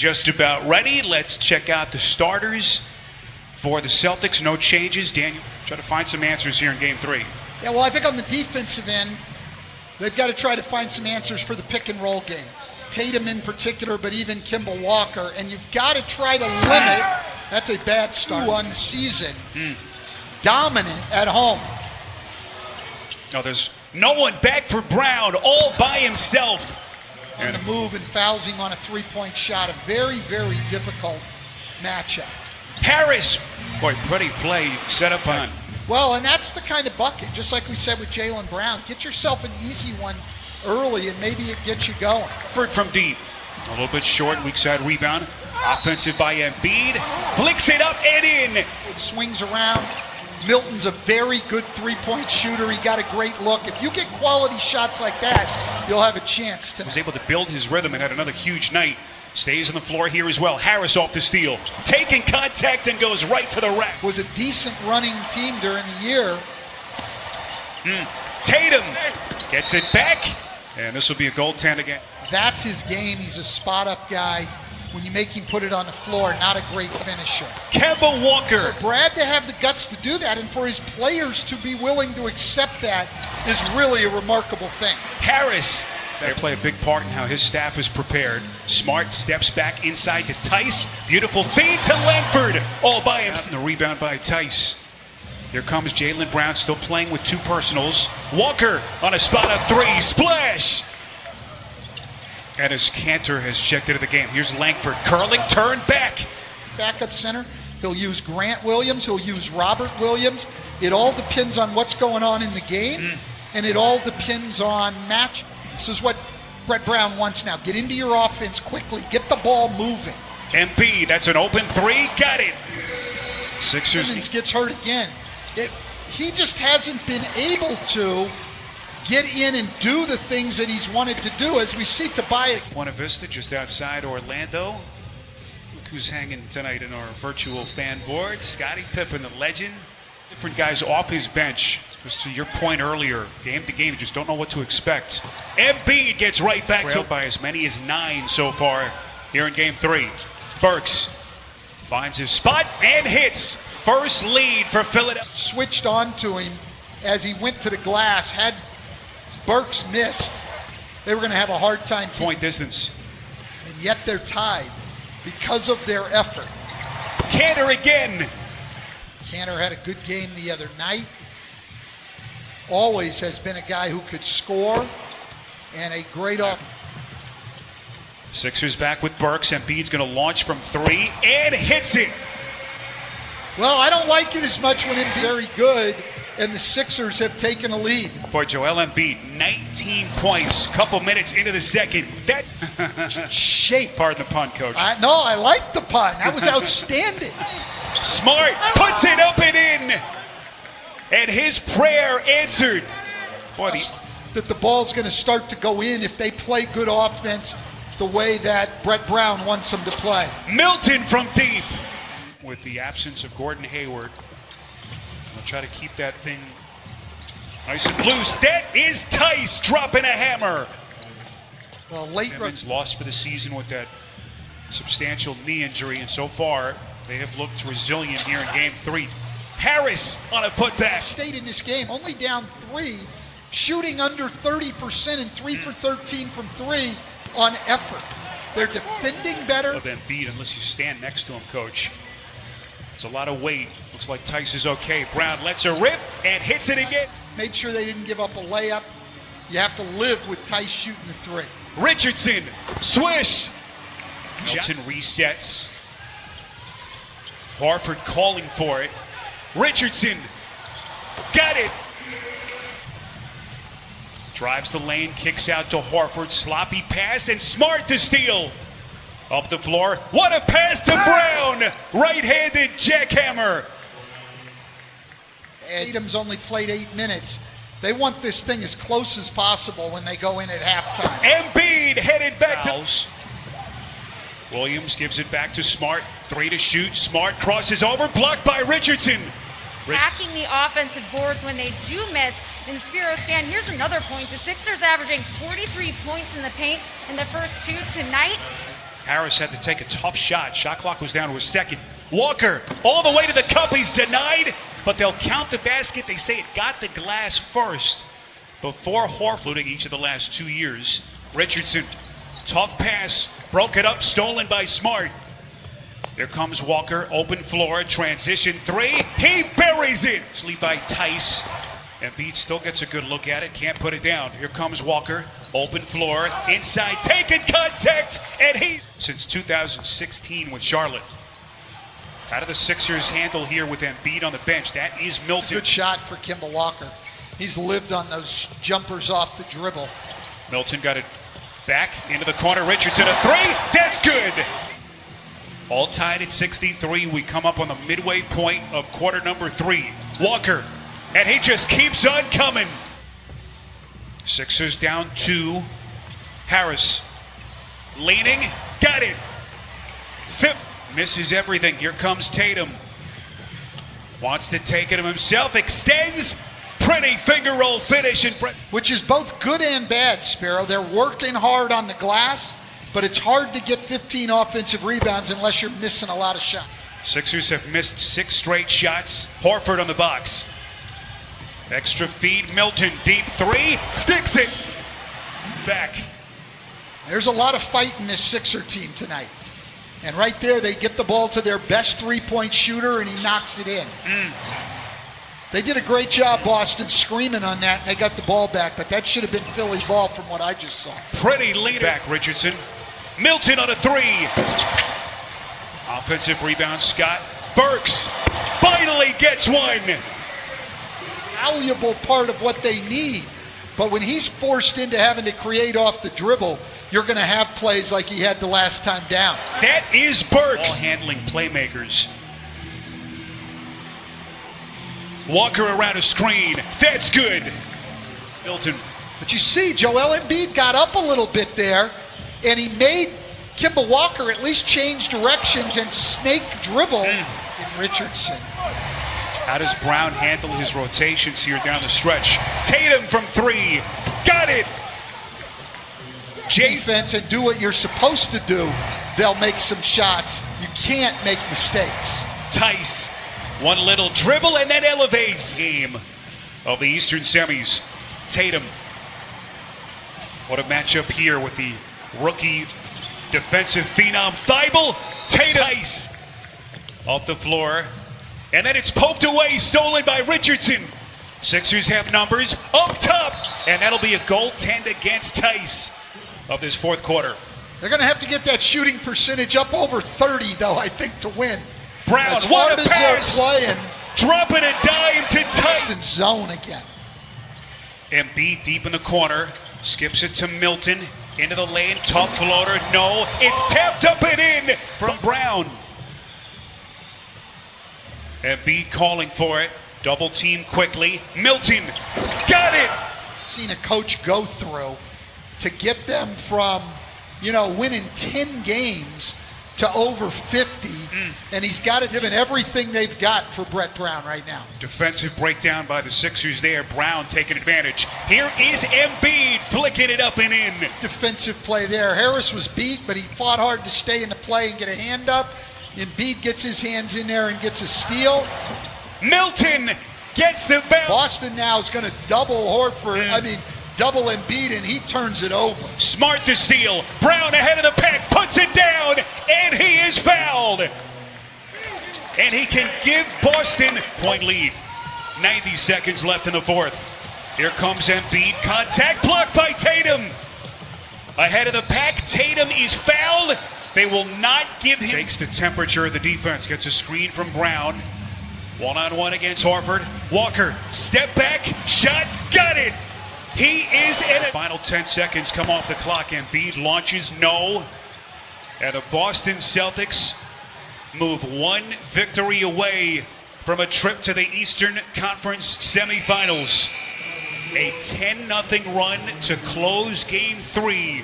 just about ready. Let's check out the starters for the Celtics. No changes. Daniel, try to find some answers here in Game 3. Yeah, well, I think on the defensive end, they've got to try to find some answers for the pick and roll game. Tatum in particular, but even Kemba Walker. And you've got to try to limit, that's a bad start on the season, dominant at home. No, there's no one back for Brown, all by himself. On the move and fouls him on a three-point shot. A very, very difficult matchup. Harris, boy, pretty play set up on. Well, and that's the kind of bucket, just like we said with Jaylen Brown. Get yourself an easy one early, and maybe it gets you going. From deep. A little bit short, weak side rebound. Offensive by Embiid. Flicks it up and in. It swings around. Milton's a very good three-point shooter. He got a great look. If you get quality shots like that, you'll have a chance to. Was able to build his rhythm and had another huge night. Stays on the floor here as well. Harris off the steal. Taking contact and goes right to the rack. Was a decent running team during the year. Tatum gets it back. And this will be a goaltend again. That's his game. He's a spot-up guy. When you make him put it on the floor, not a great finisher. Kemba Walker. For Brad to have the guts to do that and for his players to be willing to accept that is really a remarkable thing. Harris. They play a big part in how his staff is prepared. Smart steps back inside to Tice. Beautiful feed to Langford. All by himself. The rebound by Tice. Here comes Jaylen Brown, still playing with two personals. Walker on a spot-up three. Splash! And as Cantor has checked into the game. Here's Langford curling, turn back. Backup center. He'll use Grant Williams. He'll use Robert Williams. It all depends on what's going on in the game. And it all depends on match. This is what Brett Brown wants now. Get into your offense quickly. Get the ball moving. Embiid, that's an open three. Got it. Sixers. Simmons gets hurt again. He just hasn't been able to get in and do the things that he's wanted to do, as we see Tobias. Buena Vista, just outside Orlando. Look who's hanging tonight in our virtual fan board. Scottie Pippen, the legend. Different guys off his bench. Just to your point earlier, game to game, you just don't know what to expect. Embiid gets right back to by as many as 9 so far here in Game 3. Burks finds his spot and hits. First lead for Philadelphia. Switched on to him as he went to the glass. Had Burks missed, they were going to have a hard time. Point distance. And yet they're tied because of their effort. Cantor again. Cantor had a good game the other night. Always has been a guy who could score and a great offense. Sixers back with Burks. Embiid's going to launch from 3 and hits it. Well, I don't like it as much when it's very good and the Sixers have taken a lead. Boy, Joel Embiid, 19 points, couple minutes into the second. That's shape. Pardon the pun, Coach. No, I like the pun. That was outstanding. Smart puts it up and in. And his prayer answered. Boy, that the ball's going to start to go in if they play good offense the way that Brett Brown wants them to play. Milton from deep. With the absence of Gordon Hayward, we'll try to keep that thing nice and loose. That is Tice dropping a hammer. Well, late Evans lost for the season with that substantial knee injury, and so far they have looked resilient here in Game 3. Harris on a putback. Stayed in this game, only down 3, shooting under 30% and 3 for 13 from 3 on effort. They're defending better. Of Embiid, unless you stand next to him, Coach. It's a lot of weight. Looks like Tice is okay. Brown lets her rip and hits it again. Made sure they didn't give up a layup. You have to live with Tice shooting the 3. Richardson, swish. Milton resets. Horford calling for it. Richardson, got it. Drives the lane, kicks out to Horford. Sloppy pass and Smart to steal. Up the floor. What a pass to Brown. Right-handed jackhammer. Tatum's only played 8 minutes. They want this thing as close as possible when they go in at halftime. Embiid headed back to Williams, gives it back to Smart. 3 to shoot. Smart crosses over, blocked by Richardson. Attacking the offensive boards when they do miss. And Spiro Stan, here's another point. The Sixers averaging 43 points in the paint in the first 2 tonight. Harris had to take a tough shot. Shot clock was down to a second. Walker all the way to the cup. He's denied, but they'll count the basket. They say it got the glass first before Horford each of the last 2 years. Richardson, tough pass, broke it up, stolen by Smart. Here comes Walker, open floor, transition three. He buries it. Actually by Tice. Embiid still gets a good look at it, can't put it down. Here comes Walker, open floor, inside, taking contact, and he... Since 2016 with Charlotte. How do the Sixers handle here with Embiid on the bench? That is Milton. Good shot for Kemba Walker. He's lived on those jumpers off the dribble. Milton got it back into the corner. Richardson, a three. That's good. All tied at 63. We come up on the midway point of quarter number 3. Walker, and he just keeps on coming. Sixers down 2. Harris, leaning, got it. Fifth, misses everything. Here comes Tatum. Wants to take it himself, extends. Pretty finger roll finish. Which is both good and bad, Sparrow. They're working hard on the glass, but it's hard to get 15 offensive rebounds unless you're missing a lot of shots. Sixers have missed 6 straight shots. Horford on the box. Extra feed, Milton, deep three, sticks it. Back. There's a lot of fight in this Sixer team tonight. And right there, they get the ball to their best three-point shooter, and he knocks it in. They did a great job, Boston, screaming on that, and they got the ball back, but that should have been Philly's ball from what I just saw. Pretty leader. Back, Richardson. Milton on a three. Offensive rebound, Scott. Burks finally gets one. Valuable part of what they need, but when he's forced into having to create off the dribble, you're going to have plays like he had the last time down. That is Burks. Ball handling playmakers. Walker around a screen. That's good. Milton. But you see, Joel Embiid got up a little bit there, and he made Kemba Walker at least change directions and snake dribble in Richardson. How does Brown handle his rotations here down the stretch? Tatum from 3. Got it. Defense and do what you're supposed to do. They'll make some shots. You can't make mistakes. Tice. One little dribble and then elevates. Game of the Eastern semis. Tatum. What a matchup here with the rookie defensive phenom Thibault. Tatum. Tice. Off the floor. And then it's poked away, stolen by Richardson. Sixers have numbers up top. And that'll be a goaltend against Tice of this fourth quarter. They're going to have to get that shooting percentage up over 30, though, I think, to win. Brown, as what hard a as pass! they're playing, dropping a dime to Tice. In zone again. Embiid deep in the corner, skips it to Milton, into the lane, tough floater, no, it's tapped up and in from Brown. Embiid calling for it, double team quickly, Milton, got it! Seen a coach go through to get them from, winning 10 games to over 50, and he's got it given everything they've got for Brett Brown right now. Defensive breakdown by the Sixers there. Brown taking advantage. Here is Embiid flicking it up and in. Defensive play there. Harris was beat, but he fought hard to stay in the play and get a hand up. Embiid gets his hands in there and gets a steal. Milton gets the bounce. Boston now is going to double Horford. Double Embiid, and he turns it over. Smart to steal. Brown ahead of the pack, puts it down, and he is fouled. And he can give Boston point lead. 90 seconds left in the fourth. Here comes Embiid. Contact blocked by Tatum. Ahead of the pack, Tatum is fouled. They will not give him. Takes the temperature of the defense. Gets a screen from Brown. One-on-one against Horford. Walker, step back, shot, got it. He is in it. Final 10 seconds come off the clock. Embiid launches, no. And the Boston Celtics move one victory away from a trip to the Eastern Conference semifinals. A 10-0 run to close Game 3.